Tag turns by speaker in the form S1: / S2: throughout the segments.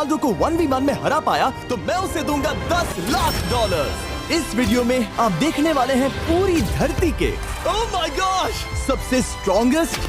S1: Ronaldo को 1v1 में हरा पाया तो मैं उसे दूंगा $10 लाख। इस वीडियो में आप देखने वाले हैं पूरी धरती के ओह माय गॉश सबसे स्ट्रॉन्गेस्ट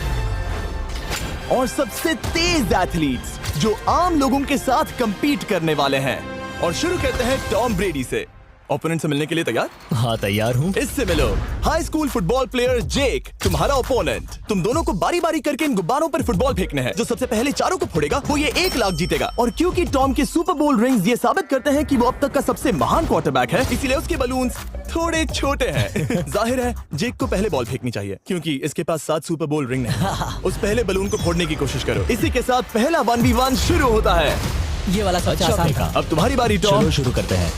S1: और सबसे तेज एथलीट्स जो आम लोगों के साथ compete करने वाले हैं। और शुरू करते हैं टॉम ब्रेडी से। ओपोनेंट से मिलने के लिए तैयार?
S2: हाँ तैयार हूँ।
S1: इससे मिलो। हाई स्कूल फुटबॉल प्लेयर जेक तुम्हारा ओपोनेंट। तुम दोनों को बारी बारी करके इन गुब्बारों पर फुटबॉल फेंकने हैं। जो सबसे पहले चारों को फोड़ेगा वो ये 1 लाख जीतेगा। और क्योंकि टॉम के सुपर बोल रिंग्स ये साबित करते हैं कि वो अब तक का सबसे महान क्वार्टरबैक है, इसीलिए उसके बलून्स थोड़े छोटे हैं। जाहिर है जेक को पहले बॉल फेंकनी चाहिए क्योंकि इसके पास 7 सुपर बोल रिंग नहीं। उस पहले बलून को फोड़ने की कोशिश करो। इसी के साथ पहला 1v1 शुरू होता है।
S2: ये वाला सबसे आसान था।
S1: अब तुम्हारी बारी टॉम।
S2: चलो शुरू करते हैं।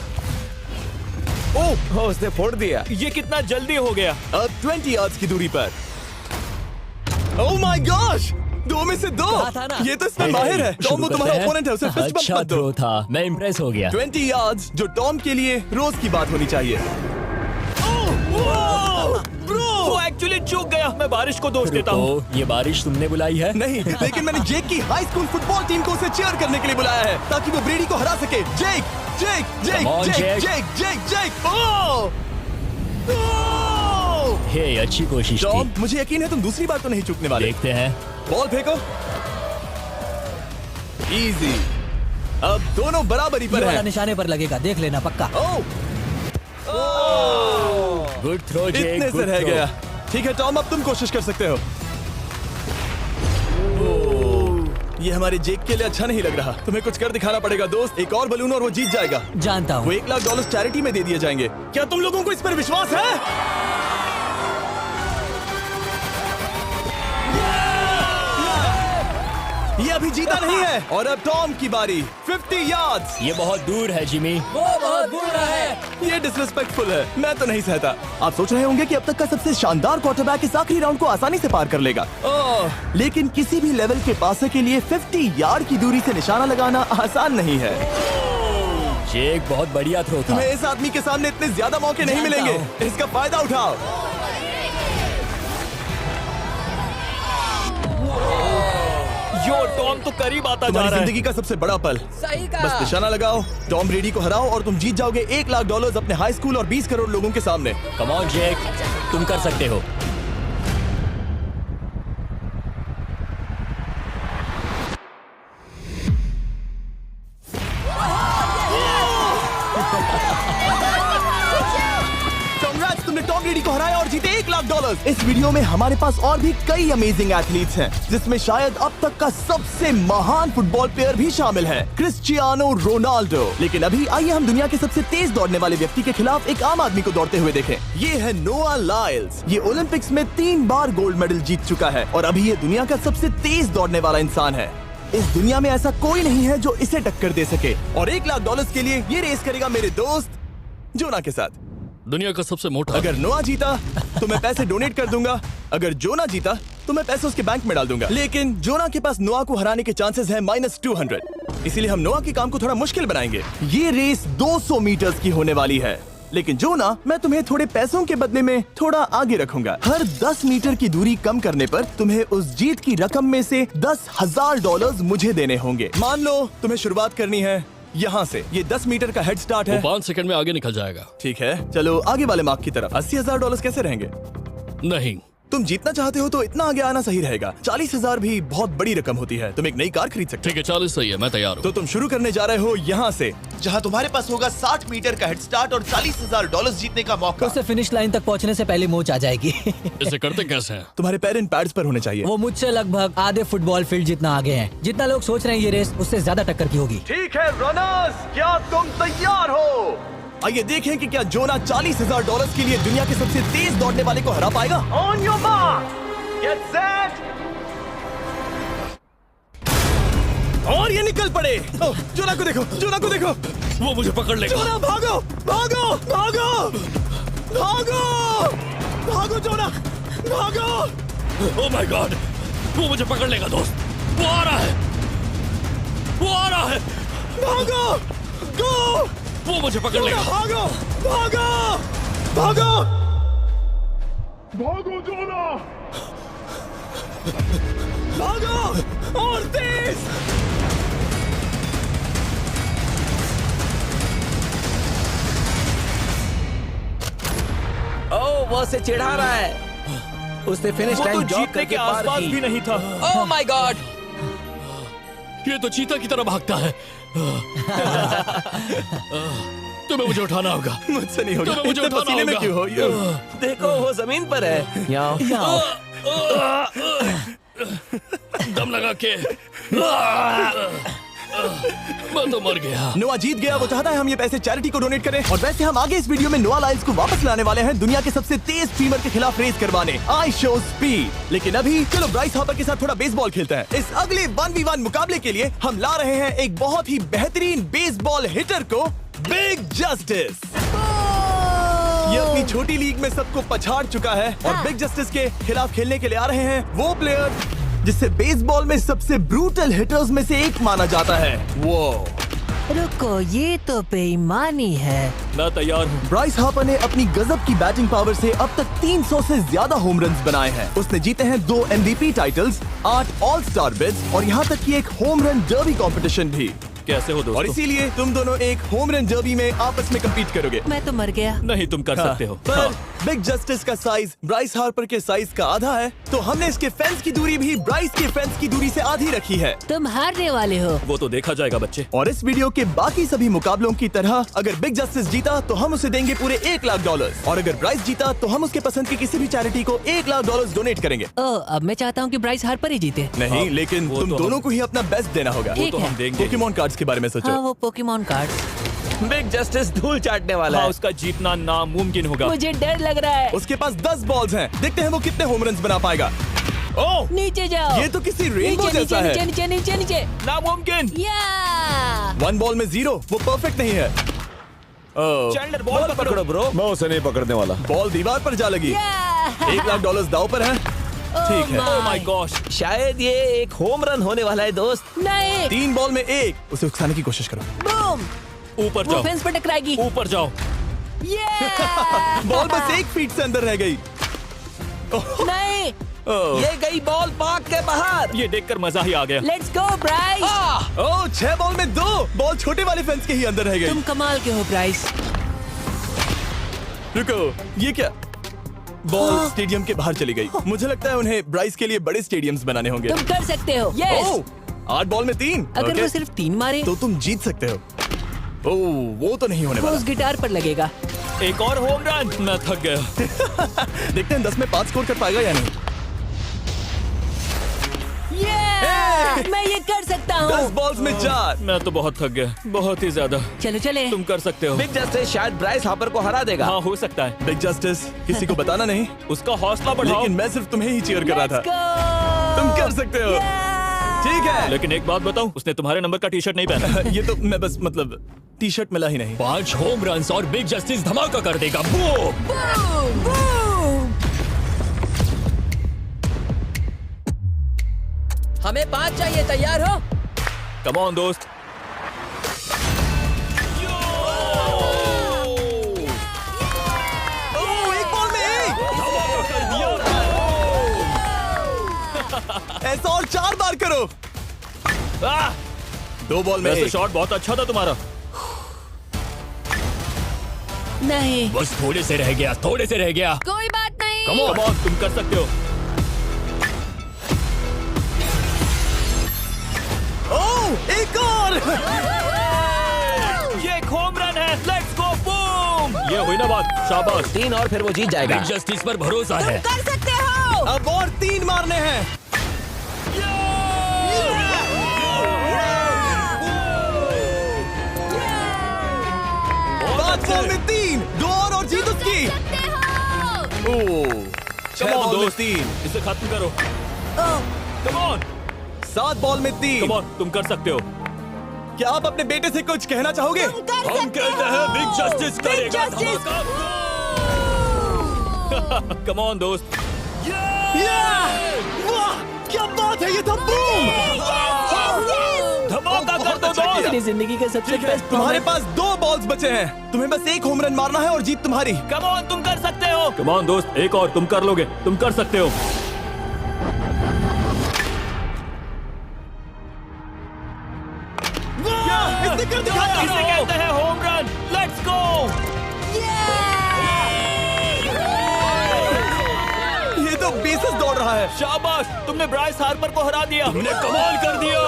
S1: ओह उसने फोड़ दिया। ये कितना जल्दी हो गया। अब 20 यार्ड्स की दूरी पर। ओह माय गॉश 2 में से 2। ये तो इसमें माहिर है। टॉम वो तुम्हारा ओपोनेंट है, उसे फिस्ट बम्प मत दो।
S2: था, मैं इम्प्रेस हो गया।
S1: 20 यार्ड्स जो टॉम के लिए रोज की बात होनी चाहिए। वो एक्चुअली चूक गया। मैं बारिश को दोष देता हूँ।
S2: ये बारिश तुमने बुलाई है?
S1: नहीं, लेकिन मैंने जेक की हाई स्कूल फुटबॉल टीम को उसे चीयर करने के लिए बुलाया है ताकि वो ब्रेडी को हरा सके। जेक जेक जेक जेक जेक जेक जेक ओह
S2: हे अच्छी कोशिश
S1: टॉम,
S2: थी।
S1: मुझे यकीन है तुम दूसरी बार तो नहीं चूकने वाले।
S2: देखते हैं।
S1: बॉल फेंको। इजी। अब दोनों बराबरी पर हैं।
S3: निशाने पर लगेगा, देख लेना पक्का।
S2: गुड थ्रो जेक,
S1: इतने से रह गया। ठीक है टॉम, अब तुम कोशिश कर सकते हो। ये हमारे जेक के लिए अच्छा नहीं लग रहा। तुम्हें कुछ कर दिखाना पड़ेगा दोस्त। एक और बलून और वो जीत जाएगा।
S3: जानता हूँ।
S1: वो $1 लाख चैरिटी में दे दिए जाएंगे। क्या तुम लोगों को इस पर विश्वास है? ये अभी जीता नहीं है। और अब टॉम की बारी। 50 यार्ड्स।
S2: ये बहुत दूर है जिमी।
S3: वो बहुत बुरा है।
S1: ये डिसरिस्पेक्टफुल है। मैं तो नहीं सहता। आप सोच रहे होंगे कि अब तक का सबसे शानदार क्वार्टरबैक इस आखिरी राउंड को आसानी से पार कर लेगा। लेकिन किसी भी लेवल के पासे के लिए 50 यार्ड की दूरी से निशाना लगाना आसान नहीं है।
S2: जेक बहुत बढ़िया थ्रो था।
S1: तुम्हें इस आदमी के सामने इतने ज्यादा मौके नहीं मिलेंगे। इसका फायदा उठाओ। यो टॉम तो करीब आता जा रहा है। जिंदगी का सबसे बड़ा पल।
S3: सही कहा।
S1: बस निशाना लगाओ, टॉम ब्रेडी को हराओ और तुम जीत जाओगे $1 लाख अपने हाई स्कूल और 20 करोड़ लोगों के सामने।
S2: कम ऑन जेक, तुम कर सकते हो।
S1: तुमने टॉम ब्रेडी को हराया और जीते $1 लाख। इस वीडियो में हमारे पास और भी कई अमेजिंग एथलीट्स हैं, जिसमें शायद अब तक का सबसे महान फुटबॉल प्लेयर भी शामिल है, क्रिस्टियानो रोनाल्डो। लेकिन अभी आइए हम दुनिया के सबसे तेज दौड़ने वाले व्यक्ति के खिलाफ एक आम आदमी को दौड़ते हुए देखें। ये है नोआ लाइल्स। ये ओलंपिक्स में 3 बार गोल्ड मेडल जीत चुका है और अभी ये दुनिया का सबसे तेज दौड़ने वाला इंसान है। इस दुनिया में ऐसा कोई नहीं है जो इसे टक्कर दे सके। और $1 लाख के लिए ये रेस करेगा मेरे दोस्त जोना के साथ।
S4: दुनिया का सबसे मोटा।
S1: अगर नोआ जीता तो मैं पैसे डोनेट कर दूंगा। अगर जोना जीता तो मैं पैसे उसके बैंक में डाल दूंगा। लेकिन जोना के पास नोआ को हराने के चांसेस हैं -200। इसीलिए हम नोआ के काम को थोड़ा मुश्किल बनाएंगे। ये रेस 200 मीटर्स की होने वाली है। लेकिन जोना, मैं तुम्हें थोड़े पैसों के बदले में थोड़ा आगे रखूंगा। हर 10 मीटर की दूरी कम करने पर तुम्हें उस जीत की रकम में से $10,000 मुझे देने होंगे। मान लो तुम्हें शुरुआत करनी है यहाँ से। ये 10 मीटर का हेड स्टार्ट है।
S4: 5 सेकंड में आगे निकल जाएगा।
S1: ठीक है, चलो आगे वाले मार्क की तरफ। $80,000 कैसे रहेंगे?
S4: नहीं,
S1: तुम जीतना चाहते हो तो इतना आगे आना सही रहेगा। 40,000 भी बहुत बड़ी रकम होती है। तुम एक नई कार खरीद सकते हो।
S4: ठीक है 40 सही है, मैं तैयार हूँ।
S1: तो तुम शुरू करने जा रहे हो यहाँ से, जहाँ तुम्हारे पास होगा 60 मीटर का हेड स्टार्ट और $40,000 जीतने का मौका।
S3: उसे फिनिश लाइन तक पहुँचने से पहले मोच आ जाएगी।
S4: इसे करते कैसे हैं?
S1: तुम्हारे पैर इन पैड्स पर होने चाहिए।
S3: वो मुझसे लगभग आधे फुटबॉल फील्ड जितना आगे हैं। जितना लोग सोच रहे हैं ये रेस उससे ज्यादा टक्कर की होगी।
S1: ठीक है रनर्स, क्या तुम तैयार हो? आइए देखें कि क्या जोना $40,000 के लिए दुनिया के सबसे तेज दौड़ने वाले को हरा पाएगा। On your mark, get set, और ये निकल पड़े। जोना को देखो, जोना को देखो।
S4: वो मुझे पकड़ लेगा।
S1: जोना भागो, भागो, भागो, भागो, भागो जोना, भागो।
S4: ओह माय गॉड, वो मुझे पकड़ लेगा दोस्त। वो आ रहा है, वो आ रहा है।
S1: भागो, गो।
S4: वो मुझे पकड़ लेगा।
S1: भागो, भागो, भागो,
S5: भागो जोना,
S1: भागो और तेज।
S5: वो उसे चिढ़ा रहा है। उसने फिनिश
S2: वो तो
S5: लाइन जॉग
S2: जीतने
S5: करके
S2: के
S5: पार
S2: आसपास
S5: की।
S2: भी नहीं था।
S5: Oh my God!
S4: ये तो चीता की तरह भागता है। तुम्हें मुझे उठाना होगा।
S1: मुझसे नहीं होगा।
S4: तुम्हें मुझे
S1: इतने
S4: उठाना
S1: पसीने में
S4: होगा।
S1: क्यों हो?
S5: देखो वो जमीन पर है।
S4: दम लगा के मैं तो मर गया।
S1: नोआ जीत गया। वो चाहता है हम ये पैसे चैरिटी को डोनेट करें। और वैसे हम आगे इस वीडियो में नोआ लाइल्स को वापस लाने वाले हैं दुनिया के सबसे तेज स्ट्रीमर के खिलाफ रेस करवाने, आई शो स्पीड। लेकिन अभी चलो ब्राइस हार्पर के साथ थोड़ा बेसबॉल खेलते हैं। इस अगले 1v1 मुकाबले के लिए हम ला रहे हैं एक बहुत ही बेहतरीन बेसबॉल हिटर को, बिग जस्टिस। ये अपनी छोटी लीग में सबको पछाड़ चुका है और बिग जस्टिस के खिलाफ खेलने के लिए आ रहे हैं वो प्लेयर जिसे बेसबॉल में सबसे ब्रूटल हिटर्स में से एक माना जाता है। वो
S6: रुको, ये तो बेईमानी है।
S4: मैं तैयार हूँ।
S1: ब्राइस हार्पर ने अपनी गजब की बैटिंग पावर से अब तक 300 से ज्यादा होम रन्स बनाए हैं। उसने जीते हैं 2 MVP titles, 8 all star bids और यहाँ तक कि एक होम रन डर्बी कंपटीशन भी।
S4: कैसे हो
S1: और
S4: दोस्तों?
S1: इसीलिए तुम दोनों एक होम रन डर्बी में आपस में कम्पीट करोगे।
S6: मैं तो मर गया।
S4: नहीं, तुम कर सकते हो।
S1: पर बिग जस्टिस का साइज ब्राइस हार्पर के साइज का आधा है, तो हमने इसके फेंस की दूरी भी ब्राइस के फेंस की दूरी से आधी रखी है।
S6: तुम हारने वाले हो।
S4: वो तो देखा जाएगा बच्चे।
S1: और इस वीडियो के बाकी सभी मुकाबलों की तरह अगर बिग जस्टिस जीता तो हम उसे देंगे पूरे $1 लाख और अगर ब्राइस जीता तो हम उसके पसंद की किसी भी चैरिटी को $1 लाख डोनेट करेंगे।
S6: ओ, अब मैं चाहता हूँ कि ब्राइस हार्पर ही जीते।
S1: नहीं, लेकिन
S4: वो
S1: तुम
S4: तो
S1: दोनों को ही अपना बेस्ट देना होगा।
S6: ठीक
S4: तो
S6: है।
S4: हम देंगे।
S1: पोकेमॉन कार्ड्स के बारे में सोचो।
S6: हाँ, वो पोकेमॉन कार्ड।
S5: बिग जस्टिस धूल चाटने वाला
S4: हाँ,
S5: है।
S4: उसका जीतना नामुमकिन होगा।
S6: मुझे डर लग रहा है।
S1: उसके पास 10 बॉल्स हैं। देखते हैं वो कितने होम रन्स बना पाएगा। ओह,
S6: नीचे जाओ।
S1: ये तो किसी रेनबो
S6: नीचे,
S1: जैसा
S6: नीचे,
S1: है।
S6: नीचे नीचे नीचे नीचे।
S4: नामुमकिन।
S6: या
S1: 1 बॉल में 0, वो परफेक्ट नहीं है।
S4: चैंडलर बॉल
S5: पकड़ो ब्रो।
S7: मैं उसे नहीं पकड़ने वाला।
S1: बॉल दीवार पर जा लगी। $1 लाख दाव पर है। ठीक है।
S4: ओह माय गॉश।
S5: शायद ये एक होम रन होने वाला है दोस्त।
S6: नहीं।
S1: 3 बॉल में 1, उसे उकसाने की कोशिश करो।
S6: बूम।
S4: ऊपर
S6: वो
S4: जाओ।
S6: फेंस पर टकराएगी।
S4: ऊपर जाओ।
S1: बॉल बस 1 फीट से अंदर रह गई।
S6: नहीं।
S5: ये गई बॉल पार्क के बाहर।
S4: ये देखकर मजा ही आ गया।
S6: Let's go Bryce.
S1: Oh, 6 ball में 2, बॉल छोटे वाले फेंस के ही अंदर रह गई।
S6: तुम कमाल के हो ब्राइस।
S1: रुको, ये क्या? बॉल स्टेडियम के बाहर चली गई। मुझे लगता है उन्हें ब्राइस के लिए बड़े स्टेडियम्स बनाने होंगे।
S6: तुम कर सकते हो। यस।
S1: ओह, 8 बॉल में 3।
S6: अगर वो सिर्फ 3 मारे
S1: तो तुम जीत सकते हो। ओह, वो तो नहीं होने
S6: वो
S1: वाला।
S6: उस गिटार पर लगेगा।
S4: एक और होम रन। मैं थक गया।
S1: देखते हैं 10 में 5 स्कोर कर पाएगा या नहीं।
S6: मैं ये कर सकता
S1: 10
S6: हूँ।
S1: बॉल्स में 4।
S4: मैं तो बहुत थक गया, बहुत ही ज्यादा।
S6: चलो चले।
S4: तुम कर सकते हो।
S5: बिग जस्टिस शायद ब्राइस हार्पर को हरा देगा।
S4: हाँ, हो सकता है।
S1: बिग जस्टिस, किसी को बताना नहीं।
S4: उसका हौसला बढ़ाओ।
S1: लेकिन मैं सिर्फ तुम्हें ही चीयर कर रहा
S6: Let's
S1: था।
S6: go!
S1: तुम कर सकते हो। ठीक है।
S4: लेकिन एक बात बताऊं, उसने तुम्हारे नंबर का टी शर्ट नहीं पहना।
S1: ये तो मैं बस मतलब टी शर्ट मिला ही नहीं।
S4: 5 होम रन्स और बिग जस्टिस धमाका कर देगा। बूम।
S3: हमें 5 चाहिए, तैयार हो?
S4: कम ऑन दोस्त।
S1: ओह, 1 बॉल में 1। ऐसा और 4 बार करो। 2 बॉल में
S4: वैसे
S1: 1।
S4: शॉट बहुत अच्छा था तुम्हारा।
S6: नहीं।
S4: बस थोड़े से रह गया, थोड़े से रह गया।
S6: कोई बात नहीं।
S4: कम ऑन, तुम कर सकते हो।
S1: ओह, एक और।
S4: ये एक होम रन है। Let's go, boom. ये हुई ना बात। शाबाश।
S5: 3 और फिर वो जीत जाएगा।
S4: बिग जस्टिस पर भरोसा है।
S6: कर सकते हो।
S1: अब और 3 मारने हैं। 5 बॉल में 3, 2 और जीत उसकी। ओह, 6 बॉल में 3,
S4: इसे खत्म करो। कम ऑन,
S1: 7 बॉल में 3।
S4: कम ऑन, तुम कर सकते हो।
S1: क्या आप अपने बेटे से कुछ कहना चाहोगे?
S4: हम कहते हैं बिग जस्टिस करेगा धमाका। कम ऑन दोस्त।
S1: वाह, क्या बात है, ये था बूम।
S4: धमाका कर दो
S1: अच्छा किया।
S4: दोस्त।
S6: मेरी जिंदगी का सबसे
S1: ठीक है,
S6: बेस्ट
S1: तुम्हारे पास 2 बॉल्स बचे हैं। तुम्हें बस 1 होम रन मारना है और जीत तुम्हारी।
S4: कम ऑन, तुम कर सकते हो। कम ऑन दोस्त, एक और, तुम कर लोगे, तुम कर सकते हो।
S1: इसने कर दिखाया।
S4: इसे कहते हैं home run. Let's go.
S1: Basis दौड़ रहा है।
S2: शाबाश, तुमने ब्राइस हार्पर को हरा दिया।
S4: तुमने कमाल कर दिया।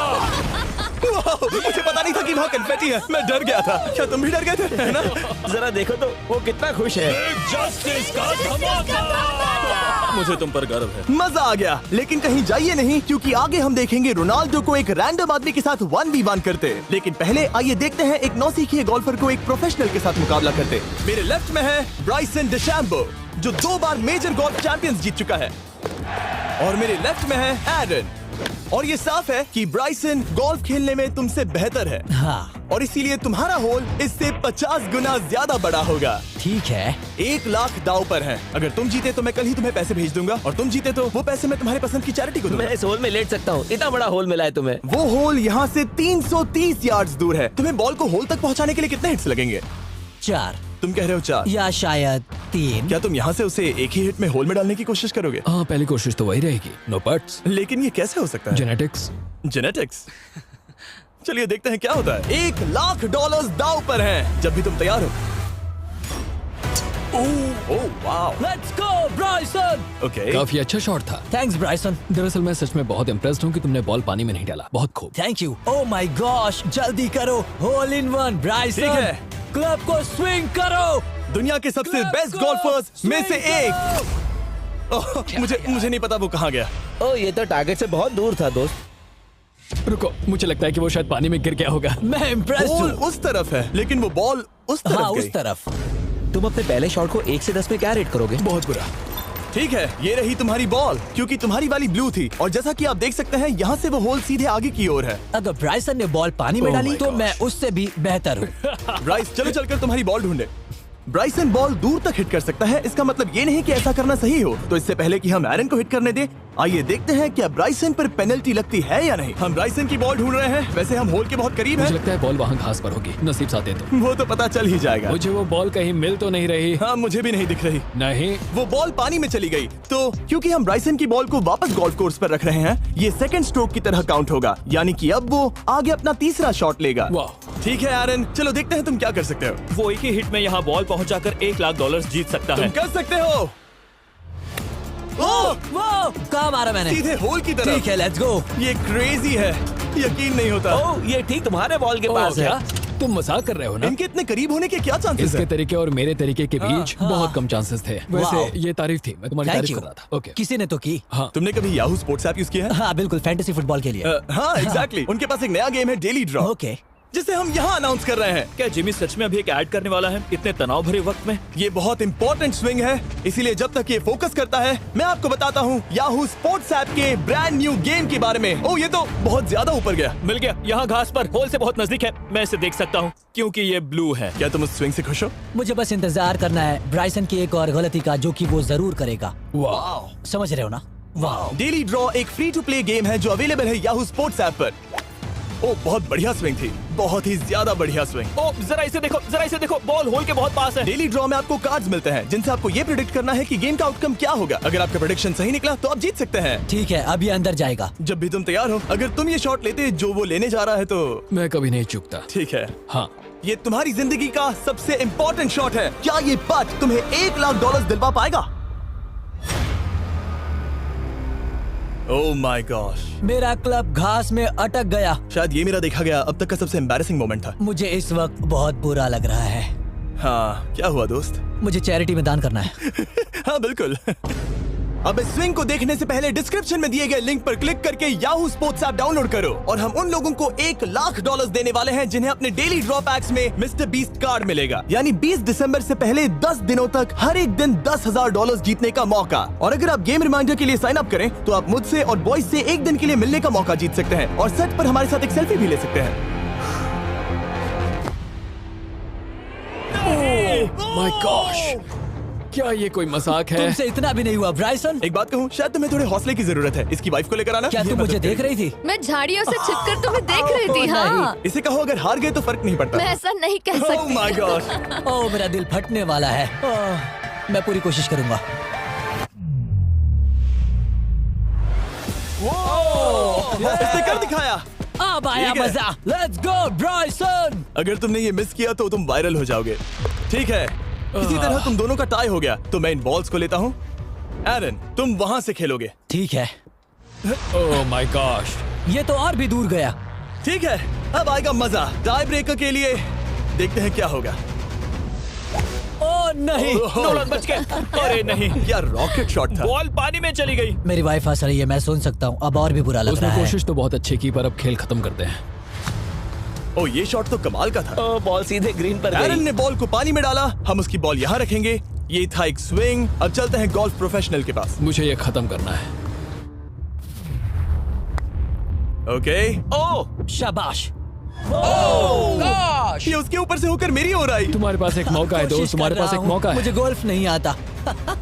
S1: वाह, मुझे पता नहीं था कि वहाँ कन्फेटी है। मैं डर गया था। क्या तुम भी डर गए थे? है ना?
S5: जरा देखो तो वो कितना खुश है।
S4: जस्टिस का धमाका। मुझे तुम पर गर्व है।
S1: मजा आ गया। लेकिन कहीं जाइए नहीं, क्योंकि आगे हम देखेंगे रोनाल्डो को एक रैंडम आदमी के साथ 1v1 करते। लेकिन पहले आइए देखते हैं एक नौसिखिए गोल्फर को एक प्रोफेशनल के साथ मुकाबला करते। मेरे लेफ्ट में है ब्राइसन डिशैम्बो, जो 2 बार मेजर गोल्फ चैंपियंस जीत चुका है, और मेरे लेफ्ट में है एरन। और ये साफ है कि ब्राइसन गोल्फ खेलने में तुमसे बेहतर है,
S3: हाँ
S1: और इसीलिए तुम्हारा होल इससे 50 गुना ज्यादा बड़ा होगा।
S3: ठीक है।
S1: 1 लाख दाव पर है। अगर तुम जीते तो मैं कल ही तुम्हें पैसे भेज दूंगा, और तुम जीते तो वो पैसे मैं तुम्हारे पसंद की चैरिटी को दूंगा।
S5: मैं इस होल में लेट सकता हूँ, इतना बड़ा होल मिला है तुम्हें।
S1: वो होल यहाँ से 330 यार्ड्स दूर है। तुम्हें बॉल को होल तक पहुँचाने के लिए कितने हिट्स लगेंगे?
S3: 4
S1: तुम कह रहे हो 4?
S3: या शायद 3।
S1: क्या तुम यहाँ से उसे एक ही हिट में होल में डालने की कोशिश करोगे?
S4: हाँ, पहली कोशिश तो वही रहेगी। No buts.
S1: लेकिन ये कैसे हो सकता है?
S4: जेनेटिक्स।
S1: जेनेटिक्स। चलिए देखते हैं क्या होता है। $1 लाख दाव पर हैं, जब भी तुम तैयार हो। Oh wow.
S3: Let's go Bryson.
S1: Okay.
S4: काफी अच्छा शॉट था।
S3: Thanks Bryson.
S4: दरअसल मैं सच में बहुत इम्प्रेस्ड हूँ कि तुमने बॉल पानी में नहीं डाला। बहुत खूब।
S3: Thank you. Oh my gosh, जल्दी करो। Hole in one Bryson.
S1: ठीक है।
S3: क्लब को स्विंग करो।
S1: दुनिया के सबसे
S3: Let's
S1: बेस्ट
S3: go!
S1: गोल्फर्स में से
S3: Swing
S1: एक। ओह, मुझे नहीं पता वो कहाँ गया।
S5: ओ, ये तो टारगेट से बहुत दूर था दोस्त।
S4: रुको, मुझे लगता है कि वो शायद पानी में गिर गया होगा।
S3: मैं इम्प्रेस्ड
S1: बॉल
S3: हूँ।
S1: उस तरफ है, लेकिन वो बॉल उस तरफ
S3: हाँ,
S1: गई।
S3: उस तरफ।
S5: तुम अपने पहले शॉट को 1 से 10 में क्या रेट करोगे?
S1: बहुत बुरा। ठीक है, ये रही तुम्हारी बॉल, क्योंकि तुम्हारी वाली ब्लू थी, और जैसा कि आप देख सकते हैं यहाँ से वो होल सीधे आगे की ओर है।
S3: अगर ब्राइसन ने बॉल पानी में
S1: Oh
S3: डाली
S1: my
S3: तो
S1: gosh.
S3: मैं उससे भी बेहतर हूँ।
S1: ब्राइस, चलो चलकर तुम्हारी बॉल ढूंढे। ब्राइसन बॉल दूर तक हिट कर सकता है, इसका मतलब ये नहीं कि ऐसा करना सही हो। तो इससे पहले कि हम एरन को हिट करने दें, आइए देखते हैं क्या ब्राइसन पर पेनल्टी लगती है या नहीं। हम ब्राइसन की बॉल ढूंढ रहे हैं। वैसे हम होल के बहुत करीब
S4: मुझे
S1: हैं।
S4: लगता है बॉल वहाँ घास पर होगी। नसीब साथ दे तो।
S1: वो तो पता चल ही जाएगा।
S4: मुझे वो बॉल कहीं मिल तो नहीं रही।
S1: हाँ, मुझे भी नहीं दिख रही।
S4: नहीं।
S1: वो बॉल पानी में चली गई। तो क्योंकि हम ब्राइसन की बॉल को वापस गोल्फ कोर्स पर रख रहे हैं, ये सेकंड स्ट्रोक की तरह काउंट होगा, यानी कि अब वो आगे अपना तीसरा शॉट लेगा।
S4: वाह।
S1: ठीक है एरन, चलो देखते हैं तुम क्या कर सकते हो।
S2: वो एक ही हिट में यहाँ बॉल पहुँचाकर $1 लाख जीत सकता
S1: तुम
S2: है।
S1: कर सकते हो। ओह,
S3: वो कहाँ मारा मैंने?
S1: सीधे होल की तरफ।
S3: ठीक है, लेट्स गो।
S1: ये क्रेजी है, यकीन नहीं होता।
S5: ओ, ये ठीक तुम्हारे बॉल के
S4: ओह,
S5: पास है।
S4: क्या तुम मजाक कर रहे हो ना?
S1: इनके इतने करीब होने के क्या चांसेस
S4: इसके
S1: हैं?
S4: तरीके और मेरे तरीके के बीच
S3: हाँ।
S4: बहुत कम चांसेस थे।
S3: वाओ।
S4: वैसे ये तारीफ थी, मैं तुम्हारी
S3: थैंक
S4: तारीफ
S3: यू।
S4: कर रहा था। ओके।
S3: किसी ने तो की।
S4: हाँ।
S1: तुमने कभी याहू स्पोर्ट्स ऐप यूज किया है?
S3: हाँ बिल्कुल, फैंटेसी फुटबॉल के लिए।
S1: हाँ, एग्जैक्टली। उनके पास एक नया गेम है, डेली ड्रॉ,
S3: ओके।
S1: जिसे हम यहाँ अनाउंस कर रहे हैं।
S2: क्या जिमी सच में अभी एक ऐड करने वाला है इतने तनाव भरे वक्त में?
S1: ये बहुत इंपॉर्टेंट स्विंग है, इसीलिए जब तक ये फोकस करता है, मैं आपको बताता हूँ याहू स्पोर्ट्स ऐप के ब्रांड न्यू गेम के बारे में। ओह, ये तो बहुत ज्यादा ऊपर गया।
S2: मिल गया, यहाँ घास पर होल से बहुत नजदीक है। मैं इसे देख सकता हूँ क्योंकि ये ब्लू है।
S1: क्या तुम उस स्विंग से खुश हो?
S3: मुझे बस इंतजार करना है ब्राइसन की एक और गलती का, जो कि वो जरूर करेगा।
S4: वाह।
S3: समझ रहे हो ना? वाह।
S1: डेली ड्रॉ एक फ्री टू प्ले गेम है जो अवेलेबल है याहू स्पोर्ट्स ऐप पर। ओह, बहुत बढ़िया स्विंग थी, बहुत ही ज्यादा बढ़िया स्विंग।
S2: ओ, जरा इसे देखो, बॉल होल के बहुत पास है।
S1: डेली ड्रॉ में आपको कार्ड्स मिलते हैं, जिनसे आपको ये प्रेडिक्ट करना है कि गेम का आउटकम क्या होगा। अगर आपका प्रेडिक्शन सही निकला तो आप जीत सकते हैं।
S3: ठीक है, अभी अंदर जाएगा।
S1: जब भी तुम तैयार हो, अगर तुम ये शॉट लेते जो वो लेने जा रहा है तो
S4: मैं कभी नहीं चूकता।
S1: ठीक है।
S4: हाँ।
S1: ये तुम्हारी जिंदगी का सबसे इम्पोर्टेंट शॉट है। क्या ये पट तुम्हें $1 लाख दिलवा पाएगा? ओह माय गॉश,
S3: मेरा क्लब घास में अटक गया।
S1: शायद ये मेरा देखा गया अब तक का सबसे एम्बैरेसिंग मोमेंट था।
S3: मुझे इस वक्त बहुत बुरा लग रहा है।
S1: हाँ, क्या हुआ दोस्त?
S3: मुझे चैरिटी में दान करना है।
S1: हाँ बिल्कुल। अब इस स्विंग को देखने से पहले डिस्क्रिप्शन में दिए गए लिंक पर क्लिक करके याहू स्पोर्ट्स ऐप डाउनलोड करो, और हम उन लोगों को $1 लाख देने वाले हैं जिन्हें अपने डेली ड्रॉ पैक्स में मिस्टर बीस्ट कार्ड मिलेगा। यानी 20 दिसंबर से पहले 10 दिनों तक हर एक दिन $10,000 जीतने का मौका। और अगर आप गेम रिमाइंडर के लिए साइन अप करें तो आप मुझसे और बॉयज से एक दिन के लिए मिलने का मौका जीत सकते हैं, और सेट पर हमारे साथ एक सेल्फी भी ले सकते हैं।
S4: माय गॉश, क्या ये कोई मजाक है?
S3: तुमसे इतना भी नहीं हुआ ब्राइसन।
S1: एक बात कहूँ, शायद तुम्हें थोड़े हौसले की जरूरत है। इसकी वाइफ को लेकर आना।
S3: क्या
S1: ये
S3: तुम
S1: मदद
S3: मुझे देख
S1: करेगी।
S3: रही थी?
S7: मैं झाड़ियों से छिपकर तुम्हें देख रही थी। हाँ,
S1: इसे कहो अगर हार गए तो फर्क नहीं पड़ता।
S7: मैं ऐसा नहीं कह
S1: Oh
S7: सकती।
S1: my gosh!
S3: ओह, मेरा दिल फटने वाला है। मैं पूरी कोशिश करूंगा।
S1: इसने कर दिखाया।
S3: अब आया
S1: ठीक है।
S3: मजा। Let's go Bryson.
S1: अगर तुमने ये मिस किया तो तुम वायरल हो जाओगे। ठीक है, इसी तरह तुम दोनों का टाई हो गया, तो मैं इन बॉल्स को लेता हूँ एरन, तुम वहां से खेलोगे।
S3: ठीक है,
S4: ओह माय गॉश।
S3: ये तो और भी दूर गया।
S1: ठीक है, अब आएगा मजा। टाई ब्रेकर के लिए देखते हैं क्या होगा।
S3: ओ नहीं,
S2: नोलन बच गए। अरे नहीं,
S1: क्या रॉकेट शॉट था।
S2: बॉल पानी में चली गई।
S3: मेरी वाइफ हंस रही है, मैं सुन सकता हूँ। अब और भी बुरा लग
S4: उसने
S3: रहा है।
S4: कोशिश तो बहुत अच्छी की, पर अब खेल खत्म करते हैं।
S1: ओ, ये शॉट तो कमाल का था।
S5: ओ, बॉल सीधे ग्रीन पर
S1: एरन
S5: गई।
S1: ने बॉल को पानी में डाला, हम उसकी बॉल यहाँ रखेंगे। ये था एक स्विंग। अब चलते हैं गोल्फ प्रोफेशनल के पास।
S4: मुझे ये खत्म करना है।
S1: ओके।
S2: ओ
S3: शाबाश।
S1: ये उसके ऊपर से होकर मेरी ओर आई।
S4: तुम्हारे पास एक मौका है दोस्त,
S3: कोशिश
S4: तुम्हारे
S3: कर
S4: पास
S3: रहा
S4: एक
S3: हूँ।
S4: मौका है।
S3: मुझे गोल्फ नहीं आता।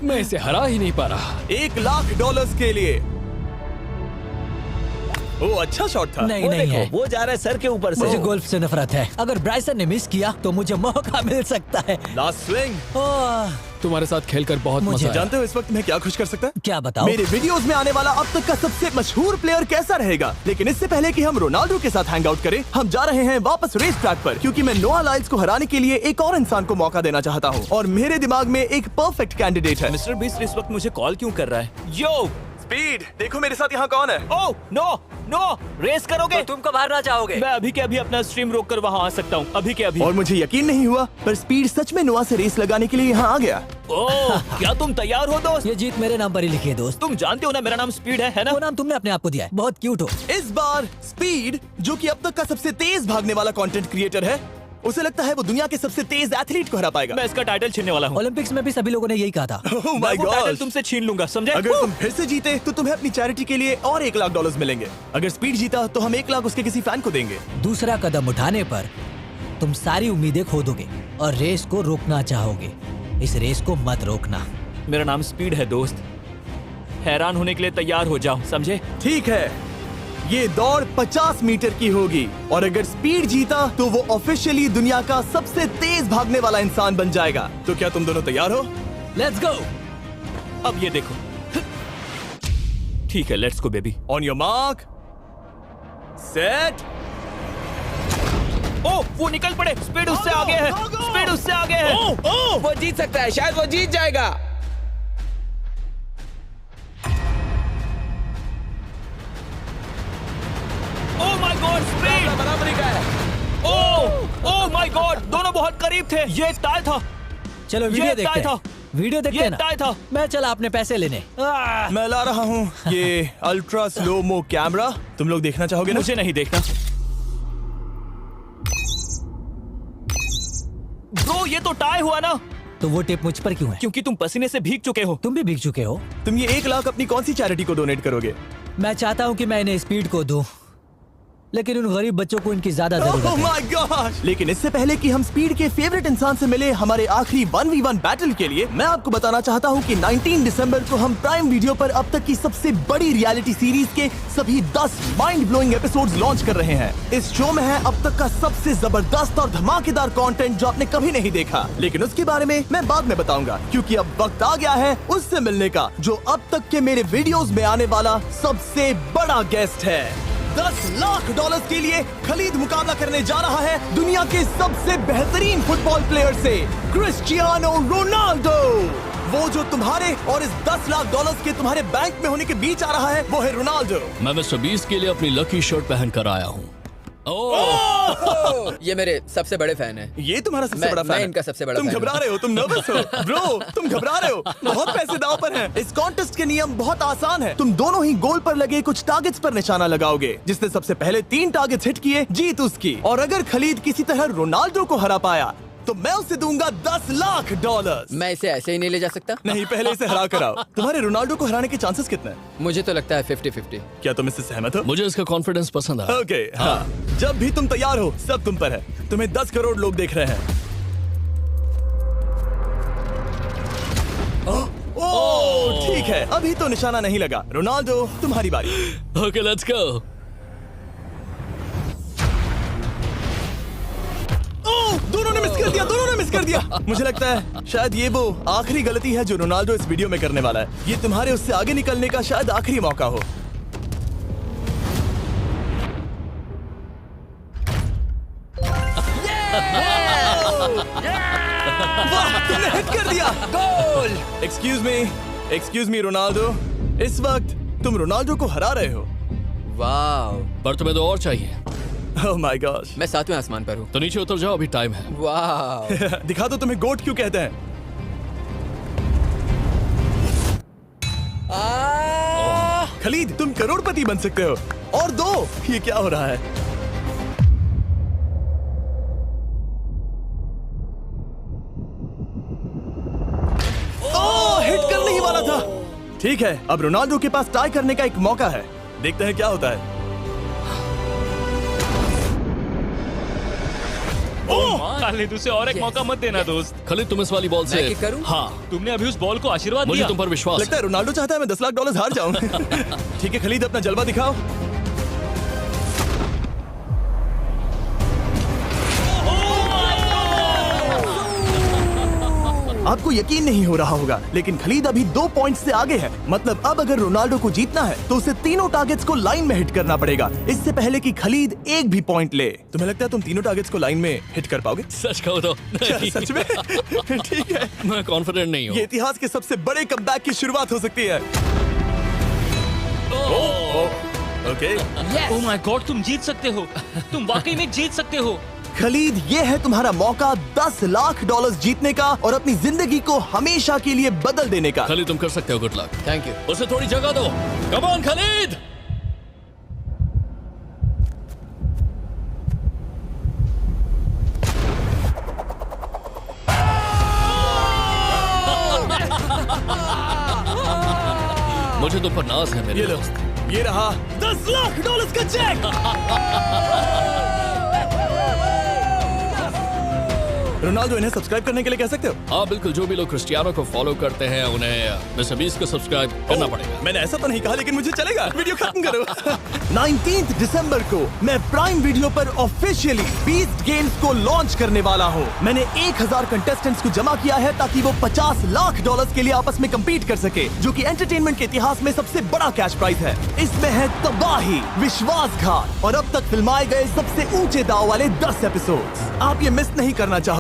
S4: मैं इसे हरा ही नहीं पा रहा।
S1: $1,00,000 के लिए। ओ, अच्छा शॉट था।
S3: नहीं
S5: वो
S3: नहीं
S5: देखो,
S3: है।
S5: वो जा रहा है सर के ऊपर से।
S3: मुझे गोल्फ से नफरत है। अगर ब्राइसन ने मिस किया तो मुझे मौका मिल सकता है।
S1: Last swing.
S3: ओह,
S4: तुम्हारे साथ खेलकर बहुत
S3: मुझे
S4: मजा आया।
S1: जानते हो इस वक्त मैं क्या खुश कर सकता है?
S3: क्या बताओ?
S1: मेरे वीडियोस में आने वाला अब तक का सबसे मशहूर प्लेयर कैसा रहेगा। लेकिन इससे पहले कि हम रोनाल्डो के साथ हैंग आउट करें, हम जा रहे हैं वापस रेस ट्रैक पर, क्योंकि मैं नोआ लाइल्स को हराने के लिए एक और इंसान को मौका देना चाहता हूँ। और मेरे दिमाग में एक परफेक्ट कैंडिडेट है।
S2: मिस्टर बीस्ट इस वक्त मुझे कॉल क्यों कर रहा है? यो
S1: स्पीड, देखो मेरे साथ यहाँ कौन है।
S2: ओ नो नो, रेस करोगे?
S3: तुम कब हारना चाहोगे?
S2: मैं अभी के अभी अपना स्ट्रीम रोक कर वहाँ आ सकता हूँ। अभी के अभी।
S1: और मुझे यकीन नहीं हुआ, पर स्पीड सच में नोआ से रेस लगाने के लिए यहाँ आ गया।
S2: ओह, क्या तुम तैयार हो दोस्त?
S3: ये जीत मेरे नाम पर ही लिखी है दोस्त।
S2: तुम जानते हो ना मेरा नाम स्पीड है ना?
S3: वो नाम तुमने अपने आप को दिया है। बहुत क्यूट हो।
S1: इस बार स्पीड, जो कि अब तक का सबसे तेज भागने वाला कंटेंट क्रिएटर है, उसे लगता है वो दुनिया के सबसे तेज एथलीट को हरा पाएगा।
S2: मैं इसका टाइटल छीनने वाला हूँ।
S3: ओलंपिक्स में भी सभी लोगों ने यही कहा था।
S1: Oh
S2: मैं
S1: my
S2: वो टाइटल
S1: gosh!
S2: तुमसे छीन लूंगा, समझे?
S1: अगर तुम फिर से जीते तो तुम्हें अपनी चैरिटी के लिए और $1,00,000 मिलेंगे। अगर स्पीड जीता तो हम 1,00,000 उसके किसी फैन को देंगे।
S3: दूसरा कदम उठाने पर तुम सारी उम्मीदें खो दोगे और रेस को रोकना चाहोगे। इस रेस को मत रोकना।
S2: मेरा नाम स्पीड है दोस्त। हैरान होने के लिए तैयार हो जाओ, समझे?
S1: ठीक है, ये दौड़ 50 मीटर की होगी और अगर स्पीड जीता तो वो ऑफिशियली दुनिया का सबसे तेज भागने वाला इंसान बन जाएगा। तो क्या तुम दोनों तैयार हो?
S3: Let's go.
S2: अब ये देखो। ठीक है, let's go baby.
S1: On your mark, set.
S2: ओ, वो निकल पड़े। स्पीड उससे आगे है। स्पीड उससे आगे है।
S5: वो जीत सकता है, शायद वो जीत जाएगा।
S2: ओह माय गॉड, स्पीड
S5: बराबरी का है।
S2: ओह माय गॉड, दोनों बहुत करीब थे। ये टाई था।
S3: चलो वीडियो
S2: ये
S3: देखते
S2: टाई
S3: हैं। वीडियो देखते
S2: ये
S3: हैं ना।
S2: टाई था।
S3: मैं चला अपने पैसे लेने।
S1: मैं ला रहा हूँ ये अल्ट्रा स्लो मो कैमरा। तुम लोग देखना चाहोगे ना?
S2: मुझे नहीं देखना। ब्रो, ये तो टाई हुआ ना?
S3: तो वो टिप मुझ पर क्यों है?
S2: क्योंकि तुम पसीने से भीग चुके हो।
S3: तुम भी भीग चुके हो।
S1: तुम ये 1,00,000 अपनी कौन सी चैरिटी को डोनेट करोगे?
S3: मैं चाहता हूँ कि मैं इन्हें स्पीड को दूं, लेकिन उन गरीब बच्चों को इनकी ज्यादा जरूरत
S1: Oh
S3: है।
S1: my gosh! लेकिन इससे पहले कि हम स्पीड के फेवरेट इंसान से मिले हमारे आखिरी 1v1 बैटल के लिए, मैं आपको बताना चाहता हूँ कि 19 दिसंबर को हम प्राइम वीडियो पर अब तक की सबसे बड़ी रियलिटी सीरीज के सभी 10 माइंड ब्लोइंग एपिसोड्स लॉन्च कर रहे हैं। इस शो में है अब तक का सबसे जबरदस्त और धमाकेदार कंटेंट जो आपने कभी नहीं देखा, लेकिन उसके बारे में मैं बाद में बताऊंगा, क्योंकि अब वक्त आ गया है उससे मिलने का जो अब तक के मेरे वीडियोस में आने वाला सबसे बड़ा गेस्ट है। $10,00,000 के लिए खलीद मुकाबला करने जा रहा है दुनिया के सबसे बेहतरीन फुटबॉल प्लेयर से, क्रिस्टियानो रोनाल्डो। वो जो तुम्हारे और इस $10,00,000 के तुम्हारे बैंक में होने के बीच आ रहा है, वो है रोनाल्डो।
S4: मैं मिस्टर बीस्ट के लिए अपनी लकी शर्ट पहन कर आया हूँ।
S8: ये मेरे सबसे बड़े फैन हैं।
S1: ये तुम्हारा सबसे
S8: मैं-
S1: बड़ा फैन
S8: मैं
S1: है।
S8: इनका सबसे बड़ा
S1: तुम
S8: फैन
S1: घबरा
S8: हूं।
S1: रहे हो, तुम नर्वस हो ब्रो, तुम घबरा रहे हो। बहुत पैसे दांव पर हैं। इस कॉन्टेस्ट के नियम बहुत आसान है। तुम दोनों ही गोल पर लगे कुछ टारगेट्स पर निशाना लगाओगे। जिसने सबसे पहले 3 टारगेट्स हिट किए जीत उसकी। और अगर खलीद किसी तरह रोनाल्डो को हरा पाया तो मैं उसे दूंगा $10,00,000।
S8: मैं इसे ऐसे ही नहीं ले जा सकता।
S1: नहीं, पहले इसे हरा कर आओ। तुम्हारे रोनाल्डो को हराने के चांसेस कितने हैं?
S8: मुझे तो लगता है 50-50।
S1: क्या तुम इससे सहमत हो?
S4: मुझे इसका कॉन्फिडेंस पसंद आया।
S1: ओके, हाँ। जब भी तुम तैयार हो सब तुम पर है। तुम्हें 10 करोड़ लोग देख रहे हैं। ओह, ठीक है, अभी तो निशाना नहीं लगा। रोनाल्डो, तुम्हारी बारी।
S4: Okay, let's go.
S1: ओह, दोनों ने मिस कर दिया, दोनों ने मिस कर दिया। मुझे लगता है शायद ये वो आखिरी गलती है जो रोनाल्डो इस वीडियो में करने वाला है। ये तुम्हारे उससे आगे निकलने का शायद आखिरी मौका हो। वाह, तुमने हिट कर दिया। Goal. Excuse me, excuse me Ronaldo, इस वक्त तुम रोनाल्डो को हरा रहे हो।
S8: वाह,
S4: पर तुम्हें तो और चाहिए।
S1: ओह माय गॉश।
S8: मैं 7वें आसमान पर हूँ।
S4: तो नीचे उतर जाओ, अभी टाइम है।
S8: वाह,
S1: दिखा दो तुम्हें गोट क्यों कहते हैं। खलीद, तुम करोड़पति बन सकते हो। और दो, ये क्या हो रहा है? ओह, हिट करने ही वाला था। ठीक है, अब रोनाल्डो के पास टाई करने का एक मौका है। देखते हैं क्या होता है।
S2: खालिद, उसे और एक मौका मत देना दोस्त।
S4: खलीद, तुम इस वाली बॉल से
S8: मैं किक करूं?
S4: हाँ,
S2: तुमने अभी उस बॉल को आशीर्वाद
S4: मुझे
S2: दिया।
S4: तुम पर विश्वास
S1: लगता है रोनाल्डो चाहता है मैं $10 लाख हार जाऊं। ठीक है खलीद, अपना जलवा दिखाओ। आपको यकीन नहीं हो रहा होगा, लेकिन खलीद अभी 2 पॉइंट से आगे है। मतलब अब अगर रोनाल्डो को जीतना है तो उसे तीनों टारगेट्स को लाइन में हिट करना पड़ेगा, इससे पहले कि खलीद एक भी पॉइंट ले। तुम्हें लगता है तुम तीनों टारगेट्स को लाइन में हिट कर पाओगे?
S4: सच कहो तो नहीं।
S1: सच में? ठीक है,
S4: मैं कॉन्फिडेंट नहीं हूँ।
S1: ये इतिहास के सबसे बड़े कमबैक की शुरुआत हो सकती है। ओके
S2: ओह माय गॉड, तुम जीत सकते हो। तुम वाकई में जीत सकते हो।
S1: खलीद, ये है तुम्हारा मौका $10 लाख जीतने का और अपनी जिंदगी को हमेशा के लिए बदल देने का।
S4: खलीद, तुम कर सकते हो। Good luck.
S8: Thank you.
S4: उसे थोड़ी जगह दो। Come on Khalid. मुझे तुम पर नाज है मेरे
S1: ये लो,
S4: दोस्त।
S1: ये रहा $10 लाख का चेक। रोनाल्डो, इन्हें सब्सक्राइब करने के लिए कह सकते हो?
S4: हाँ बिल्कुल, जो भी लोग क्रिस्टियानो को फॉलो करते हैं उन्हें मिस्टर बीस्ट को सब्सक्राइब करना पड़ेगा।
S1: मैंने ऐसा तो नहीं कहा, लेकिन मुझे चलेगा। वीडियो खत्म करो। 19 दिसंबर को मैं प्राइम वीडियो पर ऑफिशियली बीस्ट गेम्स को लॉन्च करने वाला हूँ। मैंने 1000 कंटेस्टेंट्स को जमा किया है ताकि वो $50 लाख के लिए आपस में कम्पीट कर सके, जो कि एंटरटेनमेंट के इतिहास में सबसे बड़ा कैश प्राइज है। इसमें है तबाही, विश्वासघात और अब तक फिल्माए गए सबसे ऊंचे दाव वाले 10 एपिसोड्स। आप ये मिस नहीं करना चाहो।